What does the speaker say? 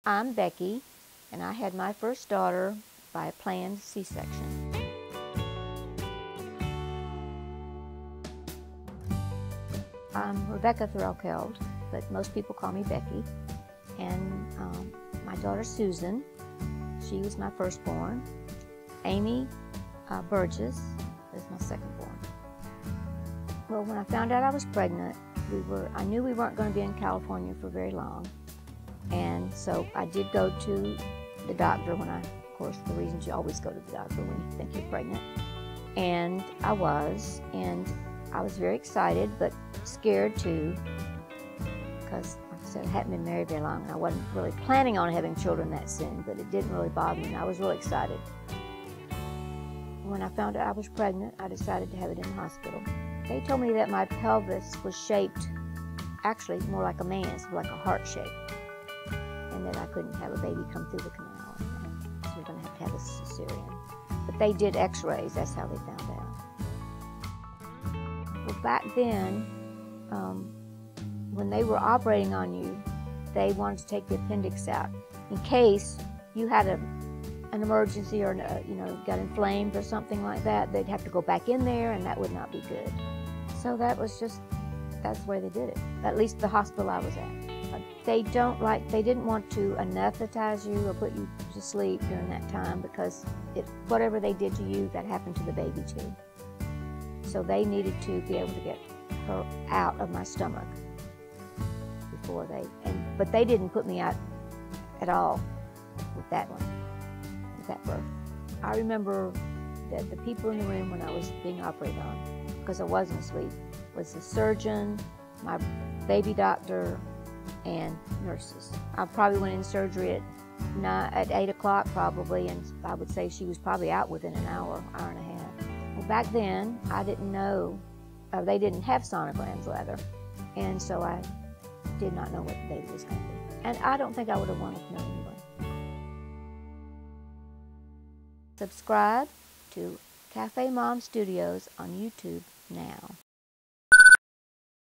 I'm Becky, and I had my first daughter by a planned C-section. I'm Rebecca Thurl-Keld, but most people call me Becky. And my daughter Susan, she was my firstborn. Amy Burgess is my secondborn. Well, when I found out I was pregnant, I knew we weren't going to be in California for very long. And so I did go to the doctor of course, the reasons you always go to the doctor when you think you're pregnant. And I was very excited, but scared too, because like I said, I hadn't been married very long, and I wasn't really planning on having children that soon, but it didn't really bother me, and I was really excited. When I found out I was pregnant, I decided to have it in the hospital. They told me that my pelvis was shaped actually more like a man's, like a heart shape, and that I couldn't have a baby come through the canal, and so we're going to have a cesarean. But they did x-rays, that's how they found out. Well, back then, when they were operating on you, they wanted to take the appendix out in case you had an emergency or got inflamed or something like that. They'd have to go back in there, and that would not be good. So that's the way they did it. At least the hospital I was at. They didn't want to anesthetize you or put you to sleep during that time, because whatever they did to you, that happened to the baby too. So they needed to be able to get her out of my stomach before but they didn't put me out at all with that birth. I remember that the people in the room when I was being operated on, because I wasn't asleep, was the surgeon, my baby doctor, and nurses. I probably went in surgery at 8 o'clock probably, and I would say she was probably out within an hour and a half. Well, back then, I didn't know, they didn't have sonograms rather, and so I did not know what the baby was going to be. And I don't think I would have wanted to know anyway. Subscribe to CafeMom Studios on YouTube now.